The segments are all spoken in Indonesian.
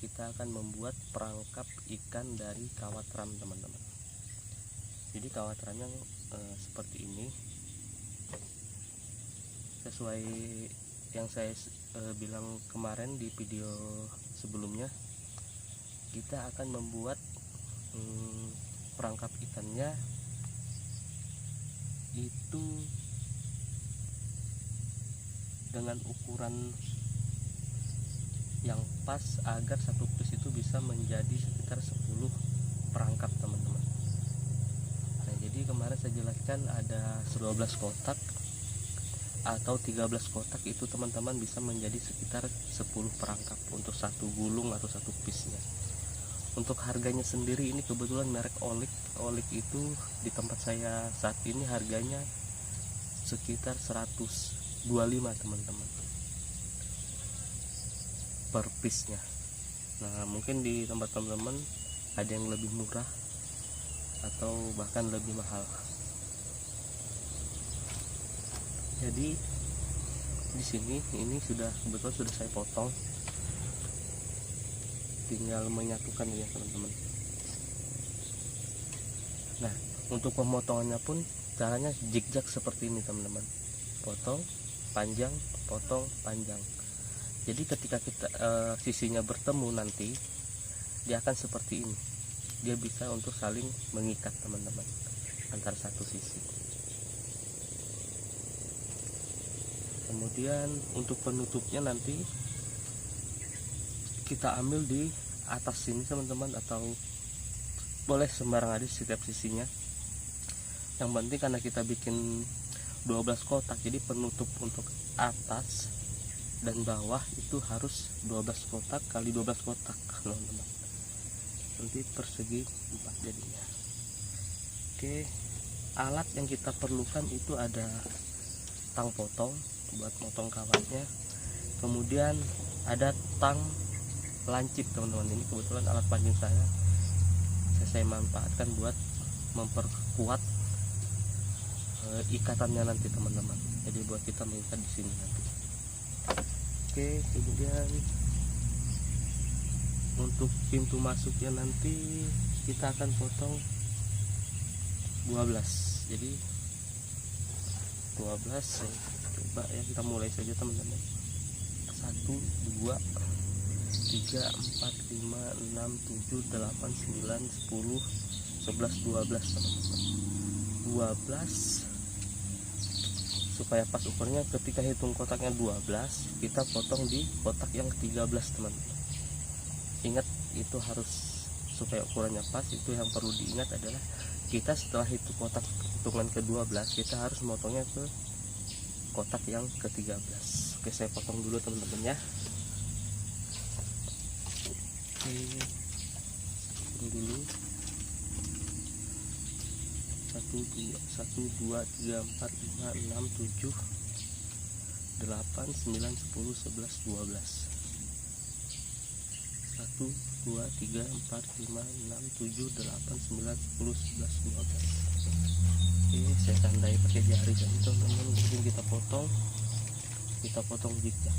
kita akan membuat perangkap ikan dari kawat ram, teman-teman. Jadi kawat ramnya seperti ini, sesuai yang saya bilang kemarin di video sebelumnya. Kita akan membuat perangkap ikannya itu dengan ukuran yang pas agar satu piece itu bisa menjadi sekitar 10 perangkap, teman-teman. Nah, jadi kemarin saya jelaskan ada 12 kotak atau 13 kotak itu, teman-teman, bisa menjadi sekitar 10 perangkap untuk satu gulung atau satu piece-nya. Untuk harganya sendiri ini kebetulan merek Olik itu di tempat saya saat ini harganya sekitar 125, teman-teman, per piece-nya. Nah, mungkin di tempat teman-teman ada yang lebih murah atau bahkan lebih mahal. Jadi di sini ini kebetulan sudah saya potong, tinggal menyatukan ya, teman-teman. Nah, untuk pemotongannya pun caranya zigzag seperti ini, teman-teman. Potong panjang, potong panjang. Jadi ketika kita sisinya bertemu nanti, dia akan seperti ini. Dia bisa untuk saling mengikat, teman-teman, antar satu sisi. Kemudian untuk penutupnya nanti kita ambil di atas sini, teman-teman, atau boleh sembarang aja setiap sisinya. Yang penting karena kita bikin 12 kotak, jadi penutup untuk atas dan bawah itu harus 12 kotak kali 12 kotak, teman-teman. Nanti persegi 4 jadinya. Oke, alat yang kita perlukan itu ada tang potong buat motong kawatnya, kemudian ada tang lancip, teman-teman. Ini kebetulan alat pancing saya manfaatkan buat memperkuat ikatannya nanti, teman-teman. Jadi buat kita mengikat di sini nanti. Oke, kemudian untuk pintu masuknya nanti kita akan potong 12. Jadi 12 coba ya, kita mulai saja, teman-teman. 1 2 3 4 5 6 7 8 9 10 11 12, teman-teman. 12 supaya pas ukurnya. Ketika hitung kotaknya 12, kita potong di kotak yang ke-13, teman-teman. Ingat, itu harus supaya ukurannya pas. Itu yang perlu diingat adalah kita setelah itu kotak hitungan ke-12, kita harus motongnya ke kotak yang ke-13. Oke, saya potong dulu, teman-teman, ya. Oke, potong dulu. 1 2 3 4 5 6 7 8 9 10 11 12. 1 2 3 4 5 6 7 8 9 10 11 12. Oke, saya tandai pakai jari tadi, teman-teman. Kemudian kita potong zigzag.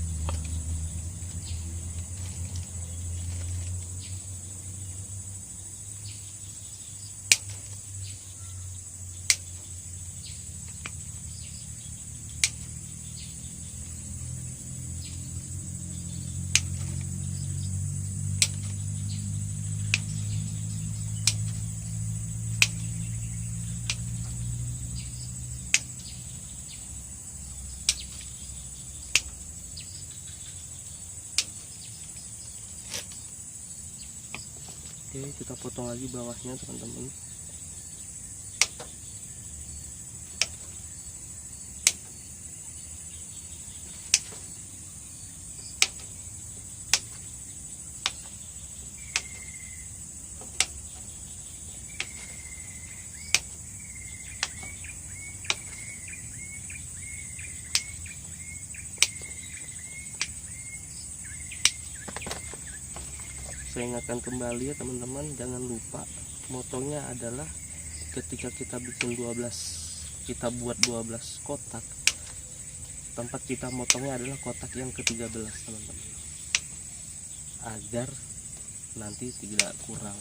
Oke, kita potong lagi bawahnya, teman-teman. Saya ingatkan kembali ya, teman-teman, jangan lupa motongnya adalah ketika kita bikin 12, kita buat 12 kotak, tempat kita motongnya adalah kotak yang ke-13, teman-teman, agar nanti tidak kurang.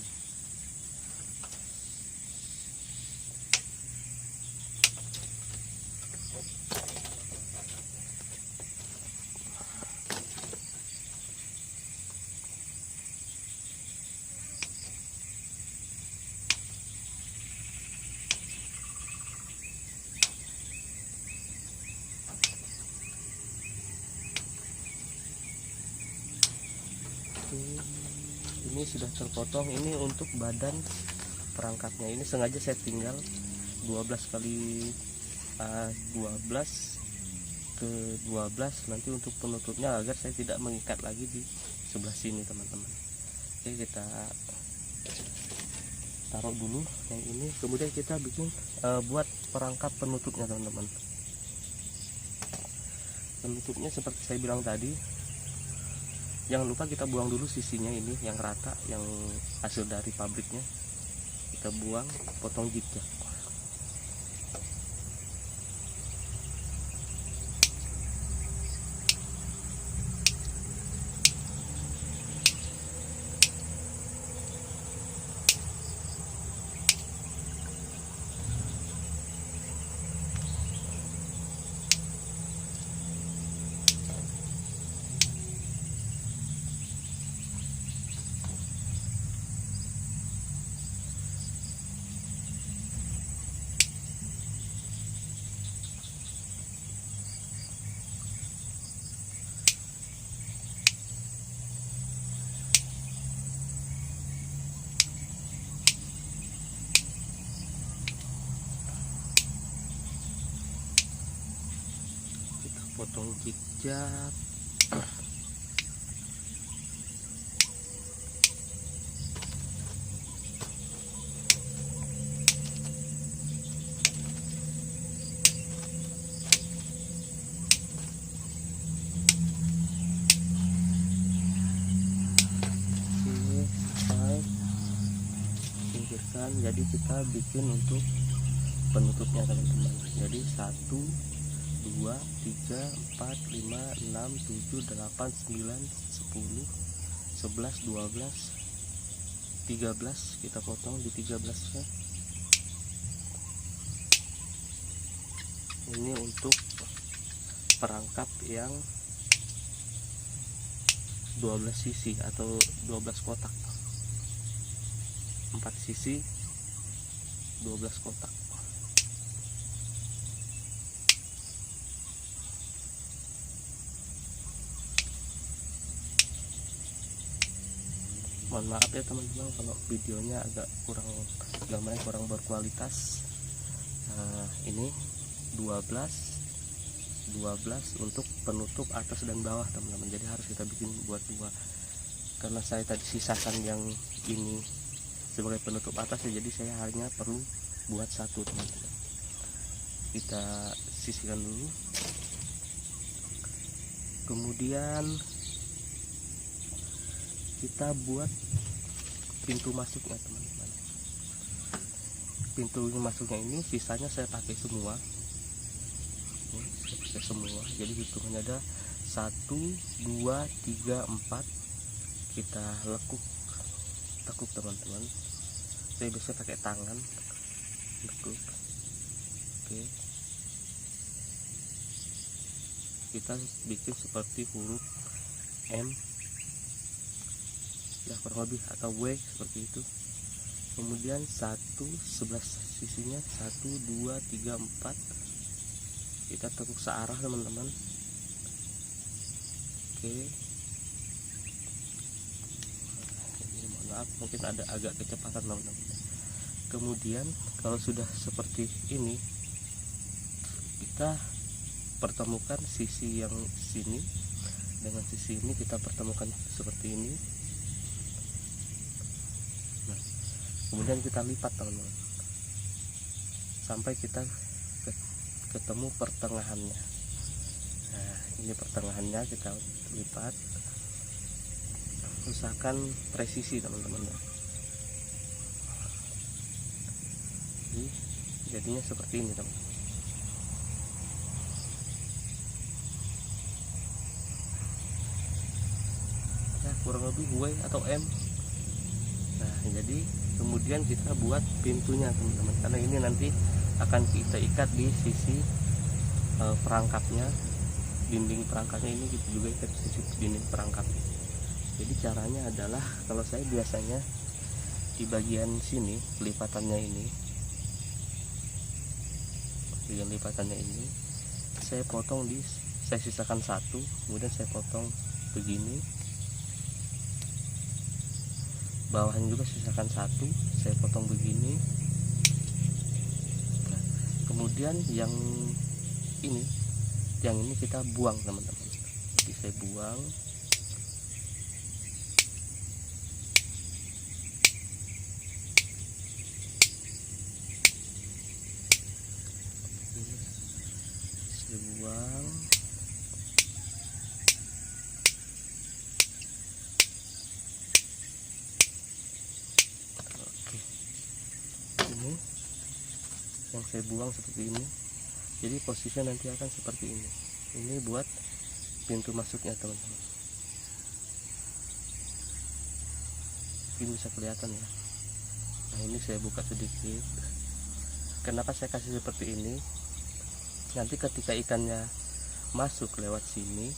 Ini sudah terpotong. Ini untuk badan perangkapnya, ini sengaja saya tinggal 12 kali 12 ke 12 nanti untuk penutupnya, agar saya tidak mengikat lagi di sebelah sini teman-teman. Oke, kita taruh dulu yang ini, kemudian kita bikin buat perangkap penutupnya teman-teman. Penutupnya seperti saya bilang tadi, jangan lupa kita buang dulu sisinya ini yang rata, yang hasil dari pabriknya kita buang, potong zigzag. Potong zigzag. Singkirkan. Jadi kita bikin untuk penutupnya teman-teman. Jadi 1 2 3 4 5 6 7 8 9 10 11 12 13, kita potong di 13 nya. Ini untuk perangkap yang 12 sisi atau 12 kotak, 4 sisi 12 kotak. Mohon maaf ya teman-teman kalau videonya agak kurang, gambarnya kurang berkualitas. Ini 12 untuk penutup atas dan bawah teman-teman, jadi harus kita bikin buat 2, karena saya tadi sisakan yang ini sebagai penutup atas ya, jadi saya hanya perlu buat 1 teman-teman. Kita sisihkan dulu, kemudian kita buat pintu masuknya teman-teman. Pintu masuknya ini sisanya saya pakai semua. Saya pakai semua, jadi hitungannya ada 1 2 3 4. Kita tekuk teman-teman. Saya biasa pakai tangan tekuk. Oke, kita bikin seperti huruf M ya, kurang lebih, atau W seperti itu. Kemudian 1 11 sisinya 1 2 3 4, kita tekuk searah teman-teman. Oke, ini mohon maaf mungkin ada agak kecepatan teman-teman. Kemudian kalau sudah seperti ini, kita pertemukan sisi yang sini dengan sisi ini, kita pertemukan seperti ini. Kemudian kita lipat teman-teman sampai kita ketemu pertengahannya. Nah, ini pertengahannya kita lipat, usahakan presisi teman-teman. Jadinya seperti ini teman-teman. Ya, kurang lebih W atau M jadi kemudian kita buat pintunya teman-teman, karena ini nanti akan kita ikat di sisi perangkapnya, dinding perangkapnya ini kita juga ikat di sisi dinding perangkap. Jadi caranya adalah, kalau saya biasanya di bagian sini lipatannya ini, bagian lipatannya ini saya potong saya sisakan satu, kemudian saya potong begini, bawahnya juga sisakan satu, saya potong begini. Nah, kemudian yang ini kita buang teman-teman. Jadi saya buang. Saya buang. Ini yang saya buang seperti ini. Jadi posisinya nanti akan seperti ini. Ini buat pintu masuknya teman-teman. Ini bisa kelihatan ya. Nah, ini saya buka sedikit. Kenapa saya kasih seperti ini? Nanti ketika ikannya masuk lewat sini,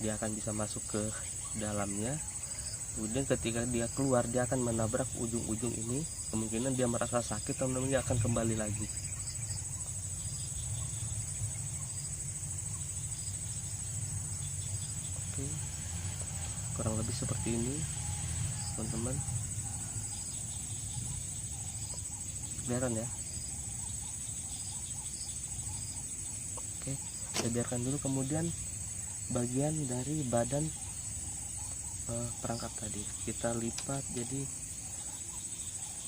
dia akan bisa masuk ke dalamnya. Kemudian ketika dia keluar, dia akan menabrak ujung-ujung ini. Kemungkinan dia merasa sakit, teman-teman, dia akan kembali lagi. Oke, kurang lebih seperti ini teman-teman. Kelihatan ya. Oke, saya biarkan dulu. Kemudian bagian dari badan perangkap tadi kita lipat, jadi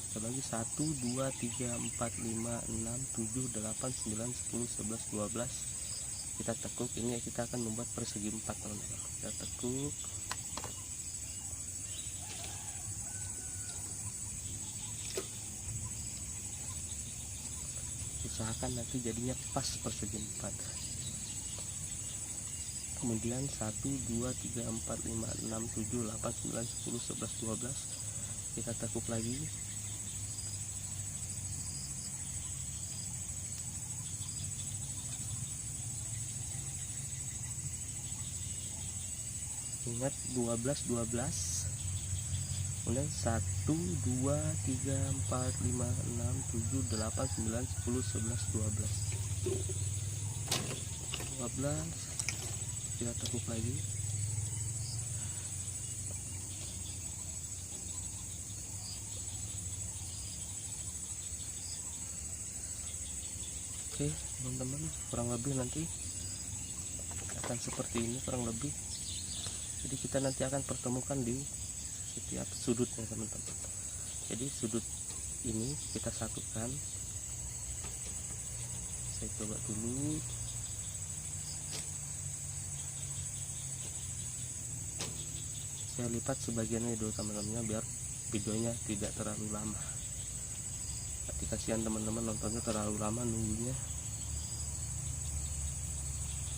kita bagi 1, 2, 3, 4, 5, 6, 7, 8, 9, 10, 11, 12. Kita tekuk. Ini kita akan membuat persegi 4 teman-teman. Kita tekuk. Usahakan nanti jadinya pas persegi 4. Kemudian 1, 2, 3, 4, 5, 6, 7, 8, 9, 10, 11, 12. Kita tekuk lagi. Ingat 12, 12. Kemudian 1, 2, 3, 4, 5, 6, 7, 8, 9, 10, 11, 12. 12. Kita tekuk lagi. Oke teman-teman, kurang lebih nanti akan seperti ini kurang lebih. Jadi kita nanti akan pertemukan di setiap sudutnya teman-teman. Jadi sudut ini kita satukan. Saya coba dulu. Saya lipat sebagiannya dulu teman-teman, biar videonya tidak terlalu lama. Nanti kasihan teman-teman nontonnya terlalu lama nunggunya.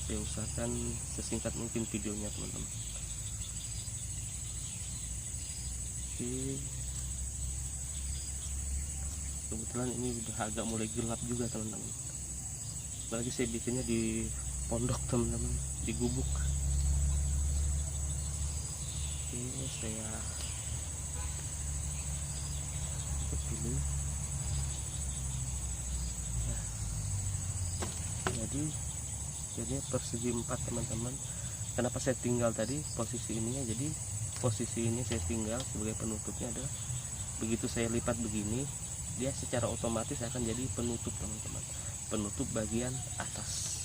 Saya usahakan sesingkat mungkin videonya teman-teman. Oke, kebetulan ini udah agak mulai gelap juga teman-teman. Apalagi saya bikinnya di pondok teman-teman, di gubuk. Oke, saya tutup dulu. Nah, jadi persegi 4 teman-teman. Kenapa saya tinggal tadi posisi ininya? Jadi posisi ini saya tinggal sebagai penutupnya adalah begitu saya lipat begini, dia secara otomatis akan jadi penutup teman-teman, penutup bagian atas.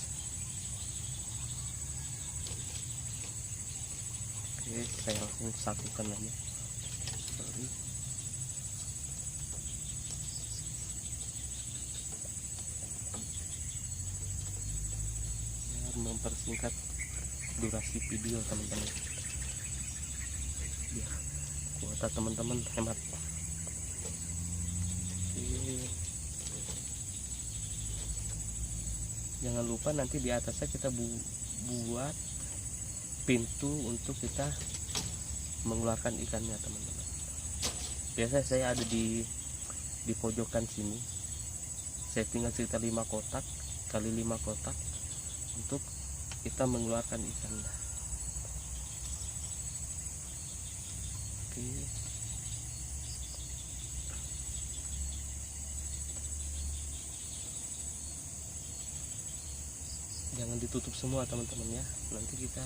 Oke, saya langsung satukan aja. Sorry. Biar mempersingkat durasi video teman-teman, biar kuota teman-teman hemat. Oke. Jangan lupa nanti di atasnya kita buat pintu untuk kita mengeluarkan ikannya teman-teman. Biasanya saya ada di pojokan sini. Saya tinggal sekitar 5 kotak kali 5 kotak untuk kita mengeluarkan ikan. Oke. Jangan ditutup semua teman-teman ya, nanti kita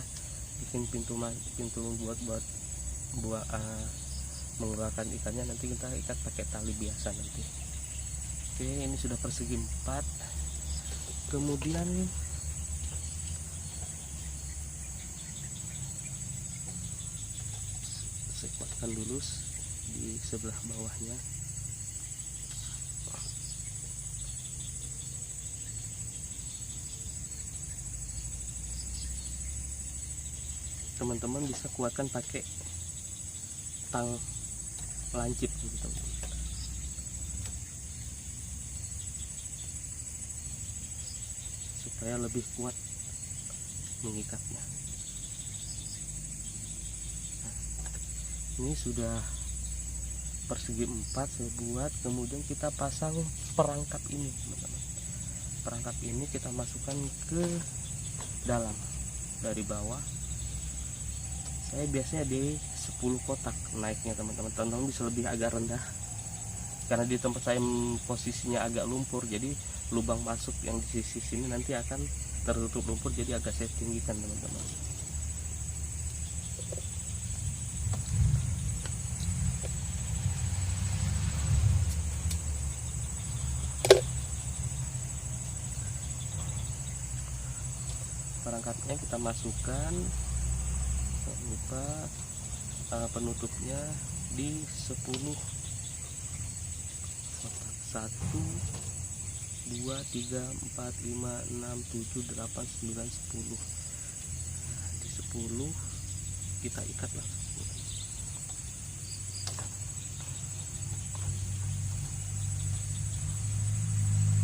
bikin pintu buat mengeluarkan ikannya, nanti kita ikat pakai tali biasa nanti. Oke, ini sudah persegi 4. Kemudian saya kuatkan dulu di sebelah bawahnya. Teman-teman bisa kuatkan pakai tang lancip gitu teman-teman. Supaya lebih kuat mengikatnya. Nah, ini sudah persegi 4 saya buat. Kemudian kita pasang perangkap ini teman-teman. Perangkap ini kita masukkan ke dalam dari bawah. Saya biasanya di 10 kotak naiknya teman-teman. Teman-teman bisa lebih agak rendah, karena di tempat saya posisinya agak lumpur, jadi lubang masuk yang di sisi sini nanti akan tertutup lumpur, jadi agak saya tinggikan teman-teman. Perangkapnya kita masukkan, jangan lupa penutupnya di 10 kotak. 1 2 3 4 5 6 7 8 9 10. Di 10 kita ikat langsung.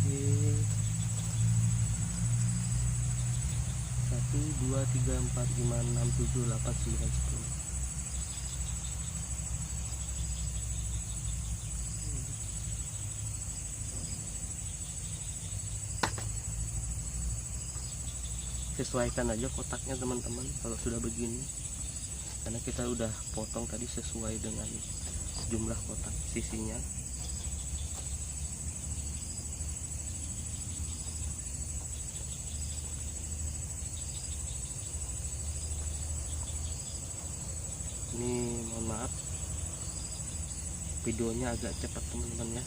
Oke. 1 2 3 4 5 6 7 8 9 10. Sesuaikan aja kotaknya teman-teman kalau sudah begini, karena kita udah potong tadi sesuai dengan jumlah kotak sisinya. Ini mohon maaf videonya agak cepat teman-teman ya,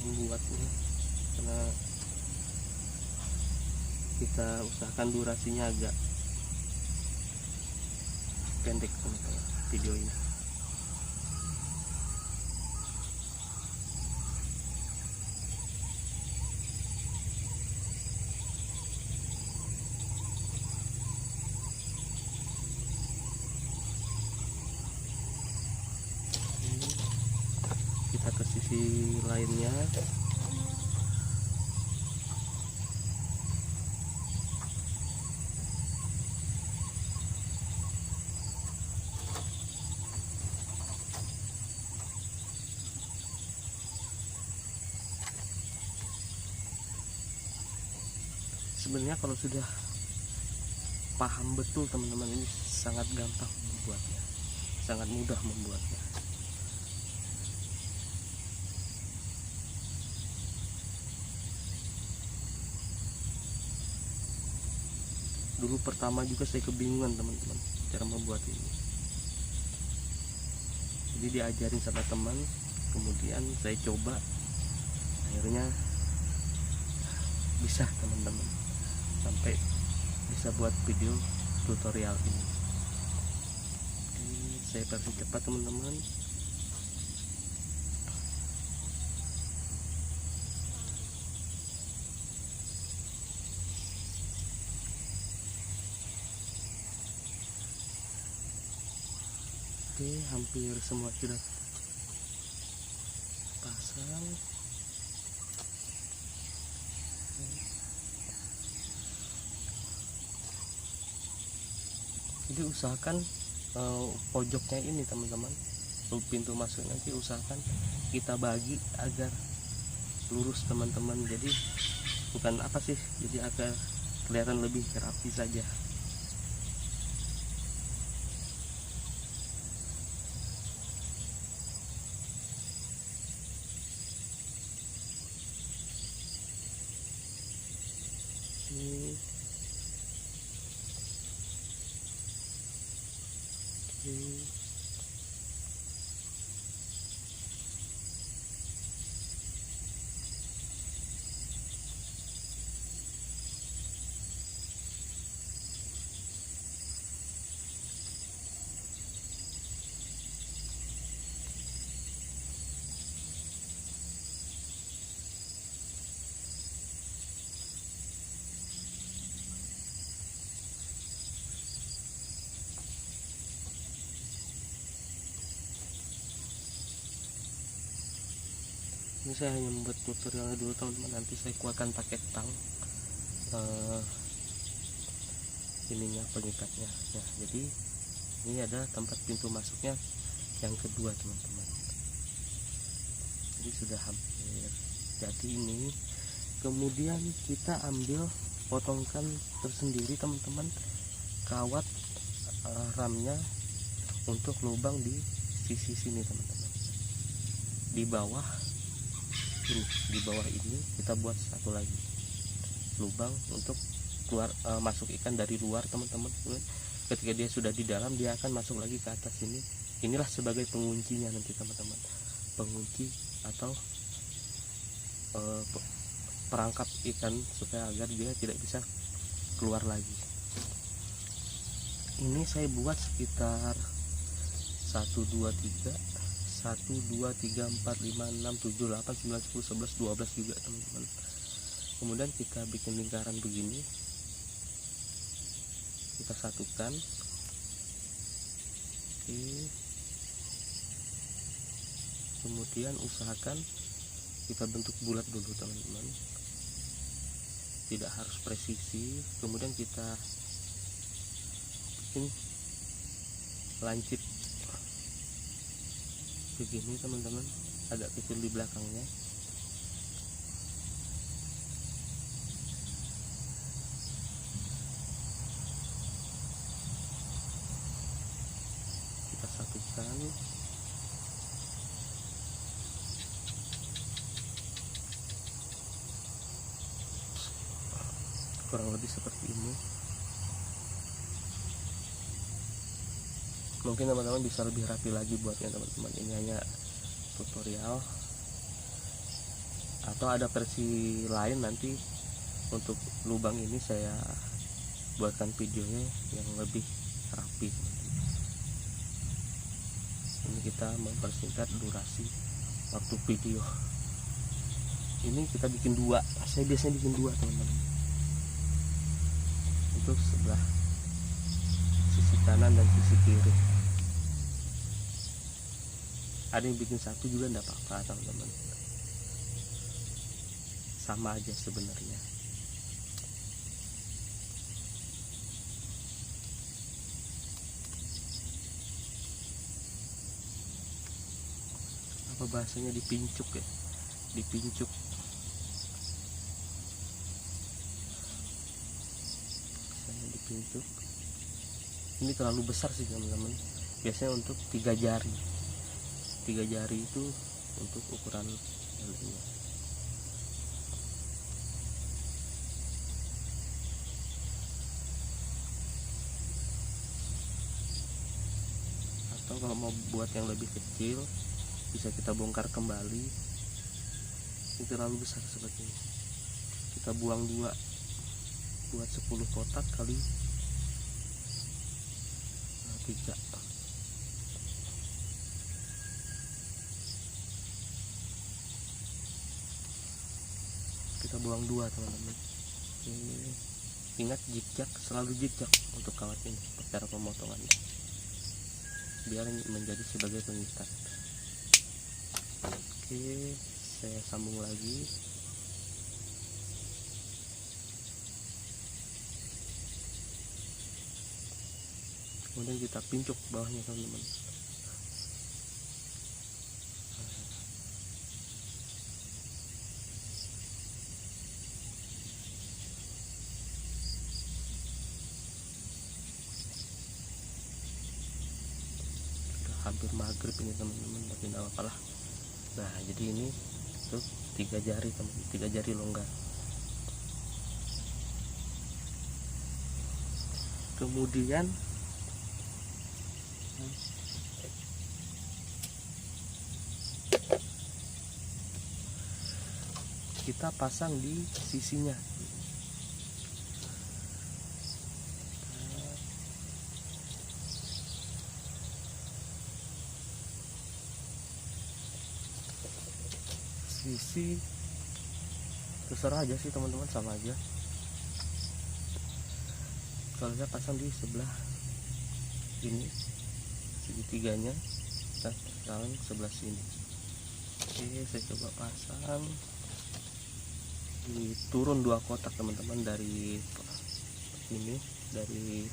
membuatnya, karena kita usahakan durasinya agak pendek teman-teman video ini. Kita ke sisi lainnya. Sebenarnya kalau sudah paham betul teman-teman, ini sangat gampang membuatnya, sangat mudah membuatnya. Dulu pertama juga saya kebingungan teman-teman cara membuat ini, jadi diajarin sama teman, kemudian saya coba, akhirnya bisa teman-teman, sampai bisa buat video tutorial ini. Oke, saya versi cepat teman-teman. Oke, hampir semua sudah pasang. Jadi usahakan pojoknya ini teman-teman, pintu masuk nanti usahakan kita bagi agar lurus teman-teman, jadi bukan apa sih, jadi agar kelihatan lebih rapi saja. Ini saya hanya membuat tutorialnya dulu teman-teman, nanti saya kuatkan pakai tang ininya, pengikatnya. Nah, jadi ini ada tempat pintu masuknya yang kedua teman-teman, jadi sudah hampir jadi ini. Kemudian kita ambil, potongkan tersendiri teman-teman kawat ramnya untuk lubang di sisi sini teman-teman. Di bawah ini kita buat satu lagi lubang untuk keluar masuk ikan dari luar teman-teman. Ketika dia sudah di dalam, dia akan masuk lagi ke atas ini. Inilah sebagai penguncinya nanti teman-teman, pengunci atau perangkap ikan supaya agar dia tidak bisa keluar lagi. Ini saya buat sekitar 1 2 3 1 2 3 4 5 6 7 8 9 10 11 12 juga teman-teman. Kemudian kita bikin lingkaran begini, kita satukan. Oke. Kemudian usahakan kita bentuk bulat dulu teman-teman, tidak harus presisi. Kemudian kita bikin lancip begini teman-teman, agak kecil di belakangnya. Kita satukan. Kurang lebih seperti ini. Mungkin teman-teman bisa lebih rapi lagi buatnya teman-teman, ini hanya tutorial. Atau ada versi lain nanti untuk lubang ini saya buatkan videonya yang lebih rapi. Ini kita mempersingkat durasi waktu video. Ini kita bikin dua, saya biasanya bikin dua teman-teman, untuk sebelah sisi kanan dan sisi kiri. Ada yang bikin satu juga enggak apa-apa teman-teman, sama aja sebenarnya. Apa bahasanya, dipincuk ya, dipincuk. Saya dipincuk. Ini terlalu besar sih teman-teman, biasanya untuk 3 jari. 3 jari itu untuk ukuran lelenya. Atau kalau mau buat yang lebih kecil bisa kita bongkar kembali. Ini terlalu besar seperti ini, kita buang 2, buat 10 kotak kali 3. Kita buang 2 teman-teman. Ingat zigzag, selalu zigzag untuk kawat ini cara pemotongannya, biar menjadi sebagai pengikat. Oke, saya sambung lagi. kemudian kita pincuk bawahnya teman-teman. Hampir maghrib ini teman-teman, tapi tidak apa lah. Nah jadi ini tuh 3 jari teman, 3 jari longgar. Kemudian kita pasang di sisinya. Sisi terserah aja sih teman-teman, sama aja. Kalau saya pasang di sebelah ini segitiganya dan sekarang sebelah sini. Oke, saya coba pasang. Ini turun 2 kotak teman-teman dari ini, dari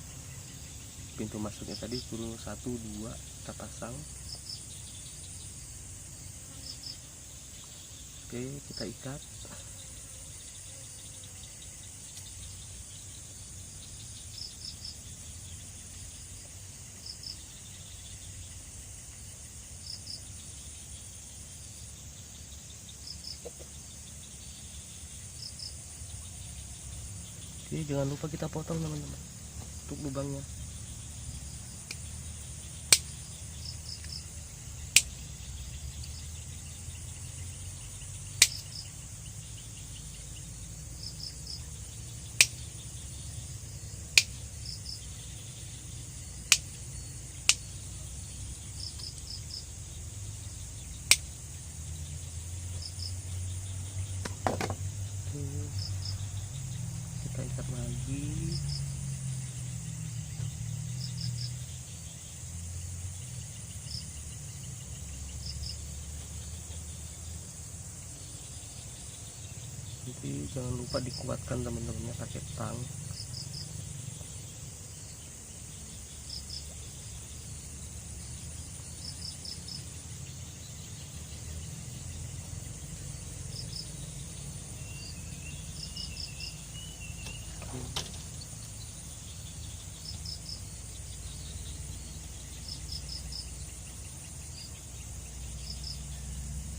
pintu masuknya tadi turun 1, 2 kita pasang. Oke, kita ikat. Oke, jangan lupa kita potong teman-teman untuk lubangnya. Kita ikat lagi. Nanti jangan lupa dikuatkan teman-temannya pakai tang.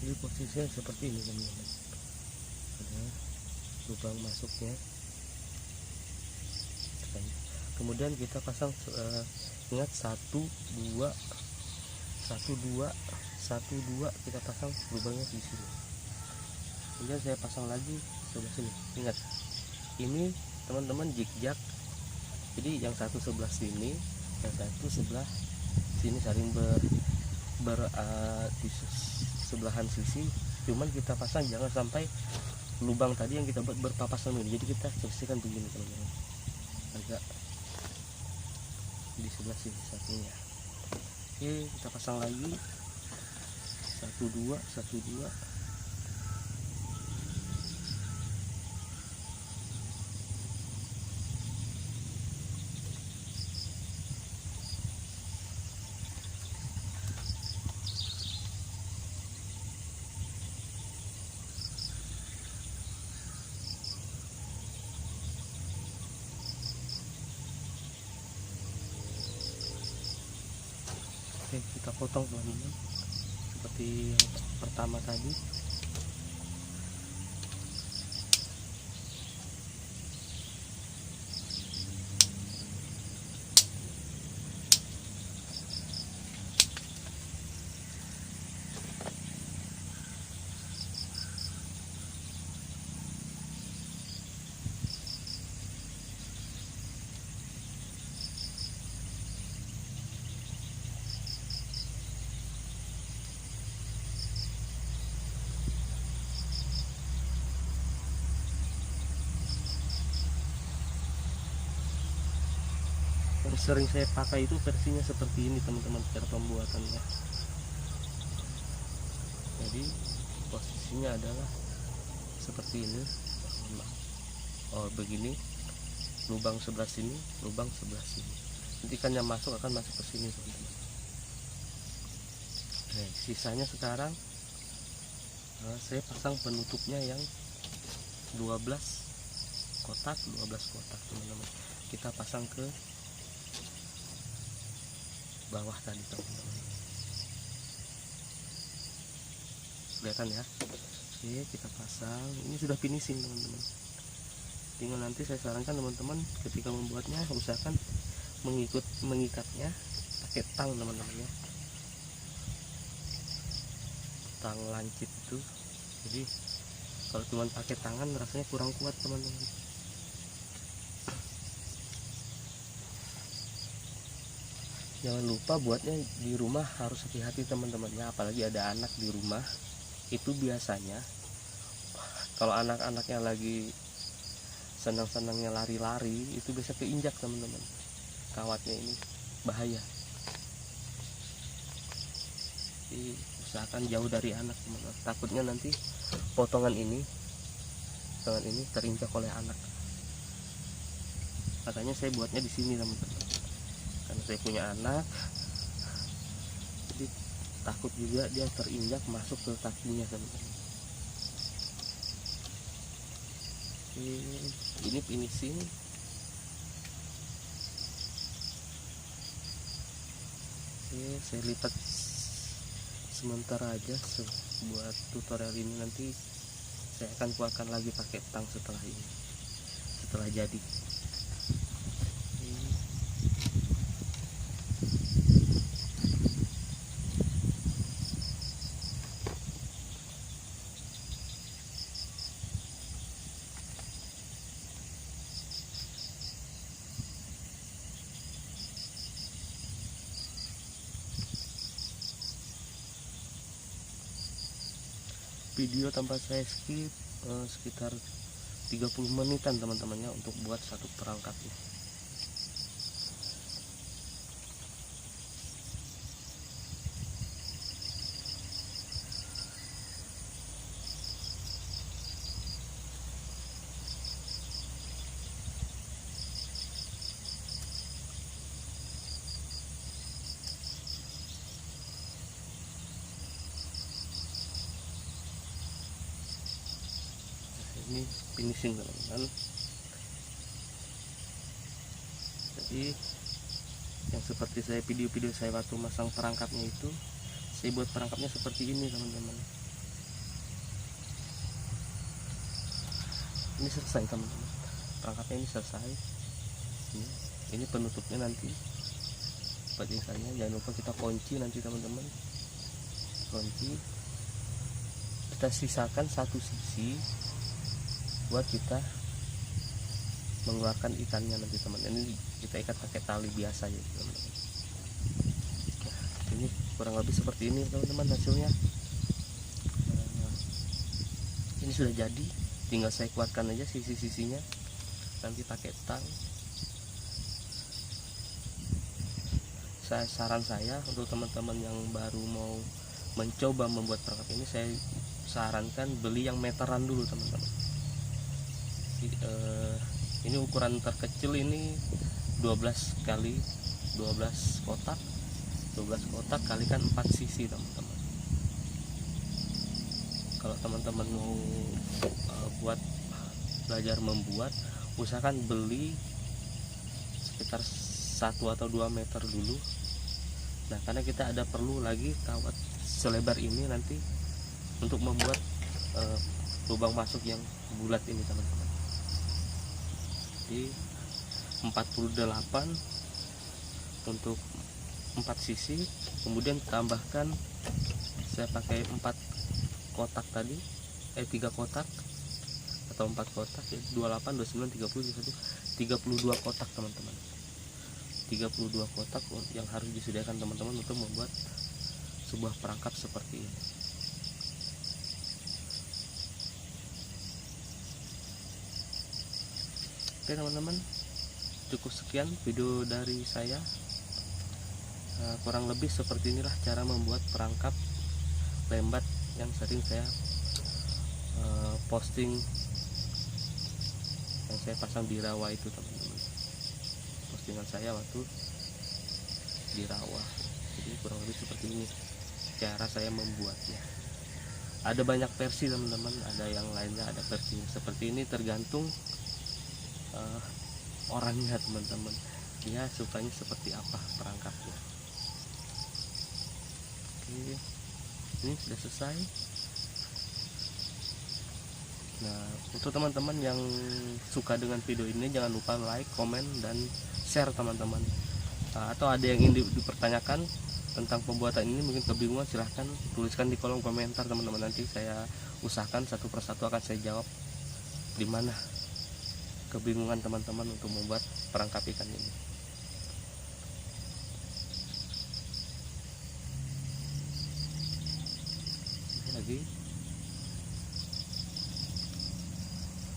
Jadi posisinya seperti ini teman-teman, ada lubang masuknya. Kemudian kita pasang ingat 1, 2, 1, 2, 1, 2 kita pasang lubangnya di sini. Kemudian saya pasang lagi sebelah sini. Ingat ini teman-teman zigzag, jadi yang satu sebelah sini, yang satu sebelah sini saling di sebelahan sisi. Cuman kita pasang jangan sampai lubang tadi yang kita buat berpapasan ini. Jadi kita bersihkan begini teman-teman, agak di sebelah sini satunya. Oke, kita pasang lagi 1, 2, 1, 2. Oke, kita potong teman-teman seperti yang pertama tadi. Yang sering saya pakai itu versinya seperti ini teman-teman, cara pembuatannya. Jadi posisinya adalah seperti ini. Oh begini, lubang sebelah sini, lubang sebelah sini. nanti ikan yang masuk akan masuk ke sini teman-teman. Oke, sisanya sekarang saya pasang penutupnya yang 12 kotak teman-teman. Kita pasang ke bawah tadi teman-teman, kelihatan ya. Oke, kita pasang. Ini sudah finishing teman-teman, tinggal nanti saya sarankan teman-teman ketika membuatnya usahakan mengikatnya pakai tang teman-teman ya, tang lancip itu. Jadi kalau cuma pakai tangan rasanya kurang kuat teman-teman. Jangan lupa buatnya di rumah harus hati-hati teman-teman ya, apalagi ada anak di rumah. Itu biasanya kalau anak-anaknya lagi senang-senangnya lari-lari, itu bisa keinjak teman-teman. Kawatnya ini bahaya. Jadi usahakan jauh dari anak teman-teman. Takutnya nanti potongan ini terinjak oleh anak. Makanya saya buatnya di sini teman-teman. Karena saya punya anak, jadi takut juga dia terinjak masuk ke kakinya teman-teman. Ini finishing. Saya lipat sementara aja buat tutorial ini. Nanti saya akan kuatkan lagi pakai tang setelah ini, setelah jadi. Video tanpa saya skip sekitar 30 menitan teman-temannya untuk buat satu perangkapnya. Ini finishing teman-teman. Jadi yang seperti saya video-video saya waktu masang perangkapnya itu, saya buat perangkapnya seperti ini teman-teman. Ini selesai teman-teman, perangkapnya ini selesai. Ini penutupnya nanti seperti misalnya, jangan lupa kita kunci nanti teman-teman. Kunci, kita sisakan satu sisi buat kita mengeluarkan ikannya nanti teman. Ini kita ikat pakai tali biasa ya teman-teman. Nah, ini kurang lebih seperti ini teman-teman hasilnya. Ini sudah jadi, tinggal saya kuatkan aja sisi-sisinya nanti pakai tang. Saran saya untuk teman-teman yang baru mau mencoba membuat perangkap ini, saya sarankan beli yang meteran dulu teman-teman. Ini ukuran terkecil ini 12 kali 12 kotak, 12 kotak kalikan 4 sisi teman-teman. Kalau teman-teman mau belajar membuat, usahakan beli sekitar 1 atau 2 meter dulu. Nah, karena kita ada perlu lagi kawat selebar ini nanti untuk membuat lubang masuk yang bulat ini teman-teman. Jadi 48 untuk 4 sisi, kemudian tambahkan saya pakai 4 kotak tadi, 3 kotak atau 4 kotak ya, 28, 29, 30, 32 kotak teman-teman. 32 kotak yang harus disediakan teman-teman untuk membuat sebuah perangkap seperti ini. Oke teman-teman, cukup sekian video dari saya. Kurang lebih seperti inilah cara membuat perangkap lembat yang sering saya posting, yang saya pasang di rawa itu teman-teman. Postingan saya waktu di rawa. Jadi kurang lebih seperti ini cara saya membuatnya. Ada banyak versi teman-teman, ada yang lainnya, ada versinya seperti ini, tergantung orangnya teman-teman, dia sukanya seperti apa perangkapnya. Oke, ini sudah selesai. Nah, untuk teman-teman yang suka dengan video ini, jangan lupa like, komen, dan share teman-teman. Atau ada yang ingin dipertanyakan tentang pembuatan ini, mungkin kebingungan, silahkan tuliskan di kolom komentar teman-teman. Nanti saya usahakan satu persatu akan saya jawab di mana kebingungan teman-teman untuk membuat perangkap ikan ini. Lagi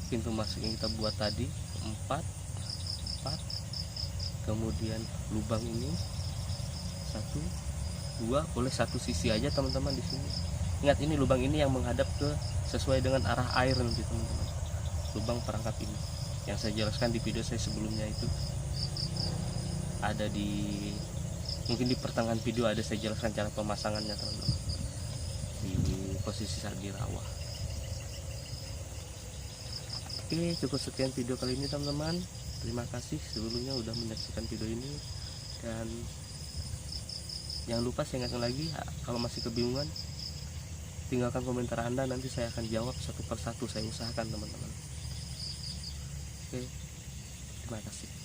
pintu masuk yang kita buat tadi 4, kemudian lubang ini 1, 2, boleh satu sisi aja teman-teman di sini. Ingat, ini lubang ini yang menghadap ke sesuai dengan arah air nanti teman-teman. Lubang perangkap ini yang saya jelaskan di video saya sebelumnya itu ada di, mungkin di pertengahan video ada saya jelaskan cara pemasangannya teman-teman, di posisi saat di rawa. Oke, cukup sekian video kali ini teman-teman. Terima kasih sebelumnya udah menyaksikan video ini, dan jangan lupa saya ingatkan lagi, kalau masih kebingungan tinggalkan komentar Anda, nanti saya akan jawab satu persatu, saya usahakan teman-teman. Oke, terima kasih.